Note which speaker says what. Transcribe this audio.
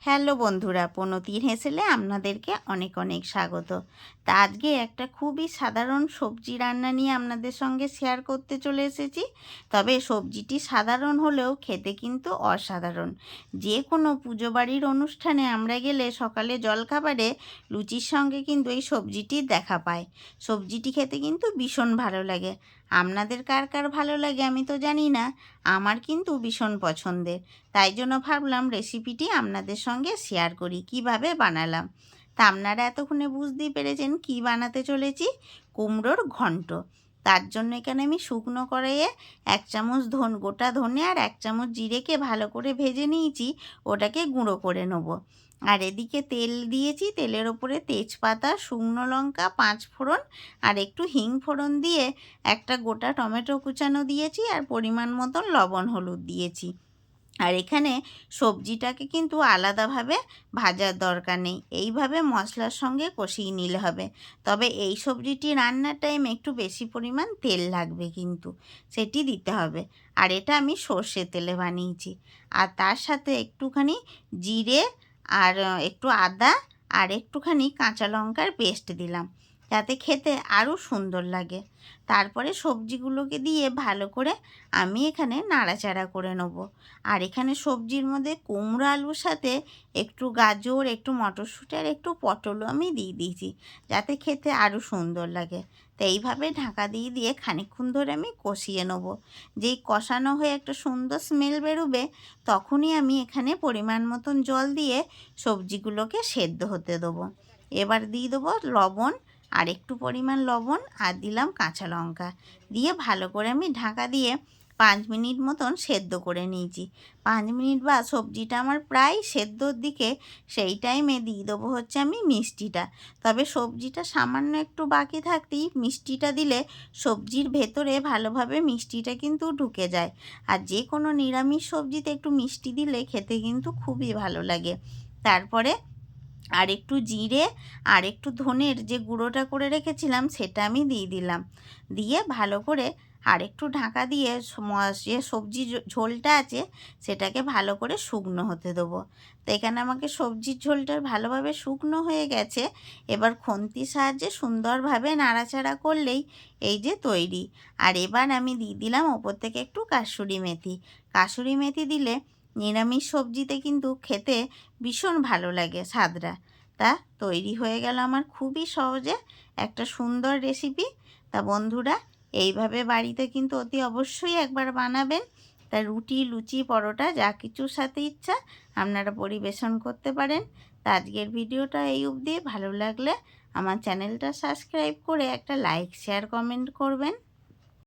Speaker 1: Hello বন্ধুরা, প্রণতির হেসেলে আপনাদেরকে অনেক অনেক স্বাগত। তা আজকে একটা খুবই সাধারণ সবজি রান্না নিয়ে আপনাদের সঙ্গে শেয়ার করতে চলে এসেছি। তবে সবজিটি সাধারণ হলেও খেতে কিন্তু অসাধারণ। যে কোনো পুজো বাড়ির অনুষ্ঠানে আমরা গেলে সকালে জলখাবারে লুচির সঙ্গে কিন্তু এই সবজিটির দেখা পায়। সবজিটি খেতে কিন্তু ভীষণ ভালো লাগে। আপনাদের কার কার ভালো লাগে আমি তো জানি না, আমার কিন্তু ভীষণ পছন্দের। তাই জন্য ভাবলাম রেসিপিটি আপনাদের সঙ্গে শেয়ার করি কিভাবে বানালাম। তা আপনারা এতক্ষণে বুঝতেই পেরেছেন কি বানাতে চলেছি, কুমড়োর ঘন্ট। তার জন্য এখানে আমি শুকনো কড়াইয়ে 1 চামচ গোটা ধনে আর 1 চামচ জিরেকে ভালো করে ভেজে নিয়েছি, ওটাকে গুঁড়ো করে নেব। আর এদিকে তেল দিয়েছি, তেলের ওপরে তেজপাতা, শুকনো লঙ্কা, 5 ফোড়ন আর একটু হিং ফোড়ন দিয়ে একটা গোটা টমেটো কুচানো দিয়েছি আর পরিমাণ মতন লবণ হলুদ দিয়েছি। আর এখানে সবজিটাকে কিন্তু আলাদাভাবে ভাজার দরকার নেই, এইভাবে মশলার সঙ্গে কষিয়ে নিলে হবে। তবে এই সবজিটি রান্নার টাইম একটু বেশি পরিমাণ তেল লাগবে, কিন্তু সেটি দিতে হবে। আর এটা আমি সর্ষে তেলে বানিয়েছি। আর তার সাথে একটুখানি জিরে আর একটু আদা আর একটুখানি কাঁচা লঙ্কার পেস্ট দিলাম, যাতে খেতে আরও সুন্দর লাগে। তারপরে সবজিগুলোকে দিয়ে ভালো করে আমি এখানে নাড়াচাড়া করে নেব। আর এখানে সবজির মধ্যে কুমড়ো আলুর সাথে একটু গাজর, একটু মটরশুঁটি আর একটু পটলও আমি দিয়ে দিয়েছি, যাতে খেতে আরও সুন্দর লাগে। তো এইভাবে ঢাকা দিয়ে দিয়ে খানিকক্ষণ ধরে আমি কষিয়ে নেব। যেই কষানো হয়ে একটা সুন্দর স্মেল বেরোবে, তখনই আমি এখানে পরিমাণ মতন জল দিয়ে সবজিগুলোকে সেদ্ধ হতে দেবো। এবার দিয়ে দেবো লবণ, আর একটু পরিমাণ লবণ আর দিলাম কাঁচা লঙ্কা দিয়ে ভালো করে আমি ঢাকা দিয়ে 5 মিনিট মতন সেদ্ধ করে নিয়েছি। 5 মিনিট বা সবজিটা আমার প্রায় সেদ্ধর দিকে, সেই টাইমে দিয়ে দেবো হচ্ছে আমি মিষ্টিটা। তবে সবজিটা সামান্য একটু বাকি থাকতেই মিষ্টিটা দিলে সবজির ভেতরে ভালোভাবে মিষ্টিটা কিন্তু ঢুকে যায়। আর যে কোনো নিরামিষ সবজিতে একটু মিষ্টি দিলে খেতে কিন্তু খুবই ভালো লাগে। তারপরে আর একটু জিরে আর একটু ধনের যে গুঁড়োটা করে রেখেছিলাম সেটা আমি দিয়ে দিলাম। দিয়ে ভালো করে আর একটু ঢাকা দিয়ে যে সবজি ঝোলটা আছে সেটাকে ভালো করে শুকনো হতে দেবো। তো এখানে আমাকে সবজির ঝোলটা ভালোভাবে শুকনো হয়ে গেছে। এবার খুন্তির সাহায্যে সুন্দরভাবে নাড়াচাড়া করলেই এই যে তৈরি। আর এবার আমি দিয়ে দিলাম ওপর থেকে একটু কাসুরি মেথি। কাসুরি মেথি দিলে নিরামিষ সবজিতে কিন্তু খেতে ভীষণ ভালো লাগে স্বাদটা। তা তৈরি হয়ে গেল আমার খুবই সহজে একটা সুন্দর রেসিপি। তা বন্ধুরা, এইভাবে বাড়িতে কিন্তু অতি অবশ্যই একবার বানাবেন। তা রুটি, লুচি, পরোটা যা কিছুর সাথে ইচ্ছা আপনারা পরিবেশন করতে পারেন। তা আজকের ভিডিওটা এই অবধি। ভালো লাগলে আমার চ্যানেলটা সাবস্ক্রাইব করে একটা লাইক, শেয়ার, কমেন্ট করবেন।